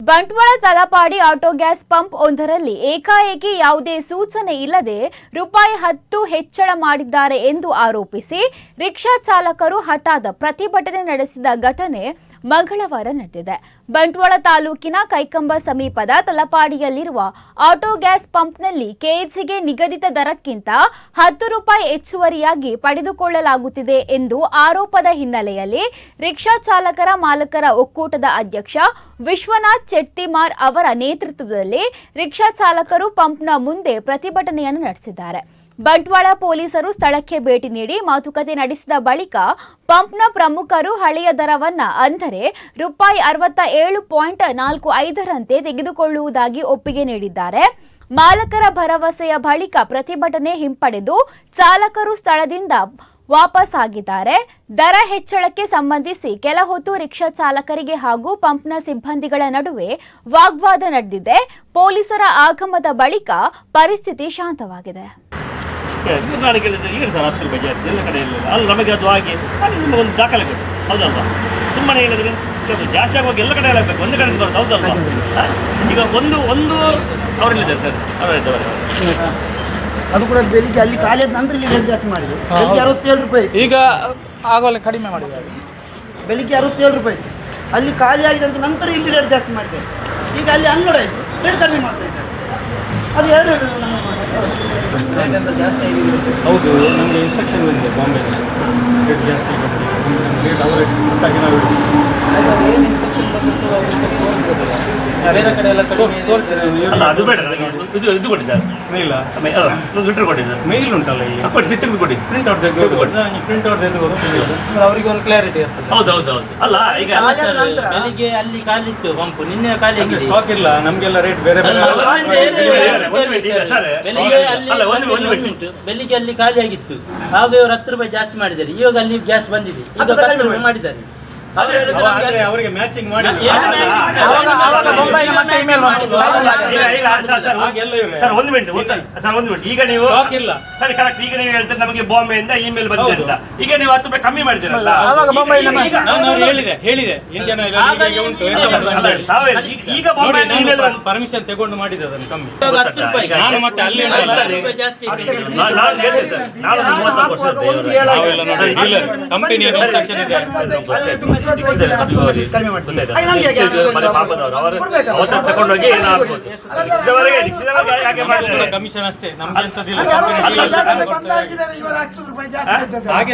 Bantwal Talapady auto gas pump ಒಂದರಲ್ಲಿ ಏಕಾಏಕಿ ಯಾವುದೇ ಸೂಚನೆ ಇಲ್ಲದೆ ₹10 ಹೆಚ್ಚಳ ಮಾಡಿದ್ದಾರೆ ಎಂದು ಆರೋಪಿಸಿ ರಿಕ್ಷಾ ಚಾಲಕರು ಹಠಾತ್ ಪ್ರತಿಭಟನೆ ನಡೆಸಿದ ಘಟನೆ ಮಂಗಳವಾರ ನಡೆದಿದೆ. ಬಂಟ್ವಾಳ ತಾಲೂಕಿನ ಕೈಕಂಬ ಸಮೀಪದ ತಲಪಾಡಿಯಲ್ಲಿರುವ ಆಟೋ ಗ್ಯಾಸ್ ಪಂಪ್ನಲ್ಲಿ ಕೆಜಿಗೆ ನಿಗದಿತ ದರಕ್ಕಿಂತ ₹10 ಹೆಚ್ಚುವರಿಯಾಗಿ ಪಡೆದುಕೊಳ್ಳಲಾಗುತ್ತಿದೆ ಎಂದು ಆರೋಪದ ಹಿನ್ನೆಲೆಯಲ್ಲಿ ರಿಕ್ಷಾ ಚಾಲಕರ ಮಾಲಕರ ಒಕ್ಕೂಟದ ಅಧ್ಯಕ್ಷ ವಿಶ್ವನಾಥ್ ಚೆಟ್ಟಿಮಾರ್ ಅವರ ನೇತೃತ್ವದಲ್ಲಿ ರಿಕ್ಷಾ ಚಾಲಕರು ಪಂಪ್ನ ಮುಂದೆ ಪ್ರತಿಭಟನೆಯನ್ನು ನಡೆಸಿದ್ದಾರೆ. ಬಂಟ್ವಾಳ ಪೊಲೀಸರು ಸ್ಥಳಕ್ಕೆ ಭೇಟಿ ನೀಡಿ ಮಾತುಕತೆ ನಡೆಸಿದ ಬಳಿಕ ಪಂಪ್ನ ಪ್ರಮುಖರು ಹಳೆಯ ದರವನ್ನ ಅಂದರೆ ₹67.45ರಂತೆ ತೆಗೆದುಕೊಳ್ಳುವುದಾಗಿ ಒಪ್ಪಿಗೆ ನೀಡಿದ್ದಾರೆ. ಮಾಲಕರ ಭರವಸೆಯ ಬಳಿಕ ಪ್ರತಿಭಟನೆ ಹಿಂಪಡೆದು ಚಾಲಕರು ಸ್ಥಳದಿಂದ ವಾಪಸ್ ಆಗಿದ್ದಾರೆ. ದರ ಹೆಚ್ಚಳಕ್ಕೆ ಸಂಬಂಧಿಸಿ ಕೆಲ ಹೊತ್ತು ರಿಕ್ಷಾ ಚಾಲಕರಿಗೆ ಹಾಗೂ ಪಂಪ್ನ ಸಿಬ್ಬಂದಿಗಳ ನಡುವೆ ವಾಗ್ವಾದ ನಡೆದಿದೆ. ಪೊಲೀಸರ ಆಗಮನದ ಬಳಿಕ ಪರಿಸ್ಥಿತಿ ಶಾಂತವಾಗಿದೆ. ನಮಗೆ ಅದು ಆಗಿ ಒಂದು ದಾಖಲೆ ಕೊಡಿ, ಹೌದಲ್ವಾ? ಸುಮ್ಮನೆ ಹೇಳಿದ್ರೆ ಜಾಸ್ತಿ ಆಗುವಾಗ ಎಲ್ಲ ಕಡೆ ಆಗಬೇಕು, ಒಂದು ಕಡೆ ಬರೋದು, ಹೌದಲ್ವಾ? ಈಗ ಒಂದು ಅವರಲ್ಲಿದ್ದಾರೆ ಸರ್, ಅವರಿದ್ದಾರೆ. ಅದು ಕೂಡ ಬೆಳಿಗ್ಗೆ ಅಲ್ಲಿ ಖಾಲಿ ಆದ ನಂತರ ಇಲ್ಲಿ ರೇಟ್ ಜಾಸ್ತಿ ಮಾಡಿದ್ರು. ಬೆಳಿಗ್ಗೆ ₹67, ಈಗ ಆಗೋಲ್ಲ ಕಡಿಮೆ ಮಾಡಿದ್ದಾರೆ. ಬೆಳಿಗ್ಗೆ ₹67, ಅಲ್ಲಿ ಖಾಲಿ ಆಗಿದೆ ಅಂತ ನಂತರ ಇಲ್ಲಿ ರೇಟ್ ಜಾಸ್ತಿ ಮಾಡಿದ್ದಾರೆ. ಈಗ ಅಲ್ಲಿ ಅಂಗಡಿ ಆಯಿತು, ರೇಟ್ ಕಡಿಮೆ ಮಾಡ್ತಾ ಇದ್ದಾರೆ. ಅದು ಎರಡು ರೇಟ್ ಅಂತ ಜಾಸ್ತಿ ಆಗಿದೆ. ಹೌದು, ನಮಗೆ ಇನ್ಸ್ಟ್ರಕ್ಷನ್ ಬಂದಿದೆ ಬಾಂಬೆ ರೇಟ್ ಜಾಸ್ತಿ ಆಗುತ್ತೆ. ರೇಟ್ ಅವರೇ ಗೊತ್ತಾಗಿ ನಾವು ಏನು ಇನ್ಫೆಕ್ಷನ್ ಬಂದಿತ್ತು ಬೇರೆ ಕಡೆ ಎಲ್ಲ ತೋರಿಸಿದ್ರೆ ಅದು ಬೇಡ, ಇದು ಕೊಡಿ ಸರ್, ಮೇಲ ಲಿಟ್ರ್ ಕೊಡಿ ಸರ್, ಮೇಲ್ ಉಂಟಲ್ಲ ಈಗ ಕೊಡಿ, ತೆಗೆದು ಕೊಡಿ, ಪ್ರಿಂಟ್ಔಟ್ ತೆಗೆದು ಅವರಿಗೆ ಒಂದು ಕ್ಲಾರಿಟಿ ಇರ್ತದೆ. ಹೌದು. ಅಲ್ಲ ಈಗ ಬೆಳಿಗ್ಗೆ ಅಲ್ಲಿ ಖಾಲಿ ಇತ್ತು ಪಂಪ್, ನಿನ್ನೆ ಖಾಲಿ ಆಗಿದೆ. ಸ್ಟಾಕ್ ಇಲ್ಲ ನಮಗೆಲ್ಲ ರೇಟ್ ಬೇರೆ ಬೇರೆ. ಬೆಳಿಗ್ಗೆ ಅಲ್ಲಿ ಖಾಲಿ ಆಗಿತ್ತು, ಆಗ ಇವರು ₹10 ಜಾಸ್ತಿ ಮಾಡಿದ್ದಾರೆ. ಇವಾಗ ಅಲ್ಲಿ ಗ್ಯಾಸ್ ಬಂದಿದೆ, ಈಗ ₹10 ಮಾಡಿದ್ದಾರೆ. ಅವರಿಗೆ ಮ್ಯಾಚಿಂಗ್ ಮಾಡಿ ಸರ್, ಒಂದು ಮಿನಿಟ್ ಈಗ ನೀವು ಇಲ್ಲ ಸರಿ ಕರೆಕ್ಟ್. ಈಗ ನೀವು ಹೇಳ್ತಾರೆ ನಮಗೆ ಬಾಂಬೆಯಿಂದ ಇಮೇಲ್ ಬಂದಿದೆ ಅಂತ. ಈಗ ನೀವು ₹10 ಕಮ್ಮಿ ಮಾಡಿದಿರಲ್ಲ. ಹೇಳಿದೆ ಇಂಡಿಯನ್ ಈಗ ಬಾಂಬೆಯಿಂದ ಇಮೇಲ್ ಬಂದು ಪರ್ಮಿಷನ್ ತಗೊಂಡು ಮಾಡಿದೆ ಅದನ್ನು ಕಮ್ಮಿ. ನಾನು ಮತ್ತೆ ಅಲ್ಲಿ ಕಂಪನಿ ಇನ್ಸ್ಟ್ರಕ್ಷನ್ ಇದೆ. ತಗೊಂಡೋಗಿ ಕಮಿಷನ್ ಅಷ್ಟೇ, ನಮ್ಗೆ ಎಂತದಿಲ್ಲ. ಹಾಗೆ